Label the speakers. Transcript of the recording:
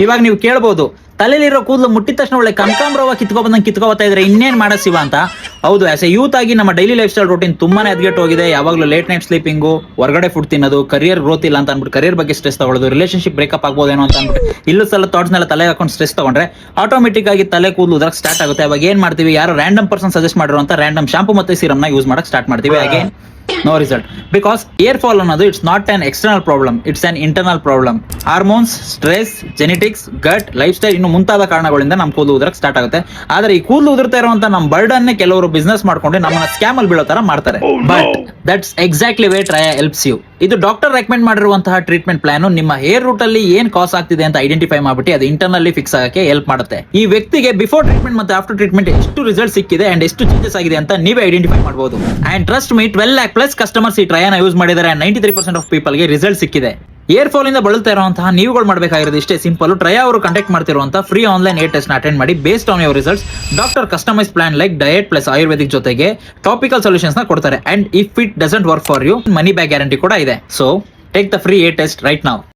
Speaker 1: ಇವಾಗ ನೀವು ಕೇಳ್ಬೋದು, ತಲೆಲಿರೋ ಕೂದಲು ಮುಟ್ಟಿದ ತಕ್ಷಣ ಒಳ್ಳೆ ಕನಕಾಂಬರವ ಕಿತ್ಕೊಬತ್ತಾ ಇದ್ರೆ ಇನ್ನೇನ್ ಮಾಡೋ ಶಿವ ಅಂತ. ಹೌದು, ಆಸ್ ಎ ಯೂತ್ ಆಗಿ ನಮ್ಮ ಡೈಲಿ ಲೈಫ್ ಸ್ಟೈಲ್ ರೂಟೀನ್ ತುಂಬಾನೇ ಎದ್ಗೆಟ್ ಹೋಗಿದೆ. ಯಾವಾಗಲೂ ಲೇಟ್ ನೈಟ್ ಸ್ಲೀಪಿಂಗು, ಹೊರಗಡೆ ಫುಡ್ ತಿನ್ನೋದು, ಕರಿಯರ್ ಗ್ರೋತ್ ಇಲ್ಲ ಅಂತ ಅಂದ್ಬಿಟ್ಟು ಕರಿಯರ್ ಬಗ್ಗೆ ಸ್ಟ್ರೆಸ್ ತಗೊಳ್ಳೋದು, ರಿಲೇಶನ್ಶಿಪ್ ಬ್ರೇಕಪ್ ಆಗ್ಬೋದೇನೋ ಅಂತ ಅಂದ್ಬಿಟ್ಟು ಇಲ್ಲೂ ಸಲ ಥಾಟ್ಸ್ನೆಲ್ಲ ತಲೆ ಹಾಕೊಂಡು ಸ್ಟ್ರೆಸ್ ತಗೊಂಡ್ರೆ ಆಟೋಮೆಟಿಕ್ ಆಗಿ ತಲೆ ಕೂದಲು ಉದರಕ್ಕೆ ಸ್ಟಾರ್ಟ್ ಆಗುತ್ತೆ. ಅವಾಗ ಏನ್ ಮಾಡ್ತೀವಿ, ಯಾರೋ ರ್ಯಾಂಡಮ್ ಪರ್ಸನ್ ಸಜೆಸ್ಟ್ ಮಾಡಿರುವಂತ ರ್ಯಾಂಡಮ್ ಶಾಂಪು ಮತ್ತೆ ಸೀರಮ್ ನ ಯೂಸ್ ಮಾಡಕ್ ಸ್ಟಾರ್ಟ್ ಮಾಡ್ತೀವಿ. Again no result, because hair fall ಅನ್ನೋದು it's not an external problem, it's an internal problem. Hormones, stress, genetics, gut, lifestyle ಇನ್ನು ಮುಂತಾದ ಕಾರಣಗಳಿಂದ ನಮ್ ಕೂದಲು ಉದರಕ್ಕೆ ಸ್ಟಾರ್ಟ್ ಆಗುತ್ತೆ. ಆದ್ರೆ ಈ ಕೂದಲು ಉದುರ್ತಾ ಇರುವಂತ ನಮ್ ಬರ್ಡನ್ನೇ ಕೆಲವರು ಬಿಸ್ನೆಸ್ ಮಾಡ್ಕೊಂಡು ನಮ್ಮನ್ನ ಸ್ಕ್ಯಾಮ್ ಅಲ್ಲಿ ಬೀಳೋ ತರ ಮಾಡ್ತಾರೆ. But that's exactly way Traya helps you. ಇದು ಡಾಕ್ಟರ್ ರೆಕಮೆಂಡ್ ಮಾಡಿರುವಂತಹ ಟ್ರೀಟ್ಮೆಂಟ್ ಪ್ಲಾನ್ ನಿಮ್ಮ ಹೇರ್ ರೂಟ್ ಅಲ್ಲಿ ಏನ್ ಕಾಸ್ ಆಗ್ತಿದೆ ಅಂತ ಐಡೆಂಟಿಫೈ ಮಾಡ್ಬಿಟ್ಟು ಅದು ಇಂಟರ್ನಲ್ಲಿ ಫಿಕ್ಸ್ ಆಗಕ್ಕೆ ಹೆಲ್ಪ್ ಮಾಡುತ್ತೆ. ಈ ವ್ಯಕ್ತಿಗೆ ಬಿಫೋರ್ ಟ್ರೀಟ್ಮೆಂಟ್ ಮತ್ತೆ ಆಫ್ಟರ್ ಟ್ರೀಟ್ಮೆಂಟ್ ಎಷ್ಟು ರಿಸಲ್ಟ್ ಸಿಕ್ಕಿದೆ ಅಂಡ್ ಎಷ್ಟು ಚೇಂಜಸ್ ಆಗಿದೆ ಅಂತ ನೀವೇ ಐಡೆಂಟಿಫೈ ಮಾಡಬಹುದು. And trust me, 12 lakh plus customers ಈ ಟ್ರಯಾನ ಯೂಸ್ ಮಾಡಿದ್ದಾರೆ. 93% ಆಫ್ ಪೀಪಲ್ ಗೆ ರಿಸಲ್ಟ್ ಸಿಕ್ಕಿದೆ. ಏರ್ ಫಾಲ್ ಇಂದ ಬಳಲ್ತಾ ಇರುವಂತಹ ನೀವುಗಳು ಮಾಡಬೇಕಾಗಿರೋದು ಇಷ್ಟೇ ಸಿಂಪಲ್. ಟ್ರಯಾ ಅವರು ಕಂಡಕ್ಟ್ ಮಾಡ್ತಿರುವಂತಹ ಫ್ರೀ ಆನ್ಲೈನ್ ಏರ್ ಟೆಸ್ಟ್ ನ ಅಟೆಂಡ್ ಮಾಡಿ based on your results doctor customise plan like diet plus Ayurvedic ಜೊತೆಗೆ ಟಾಪಿಕಲ್ ಸೊಲ್ಯೂಷನ್ಸ್ ನ ಕೊಡ್ತಾರೆ. And if it doesn't work for you, money back guarantee ಕೂಡ ಇದೆ. So take the free air test right now.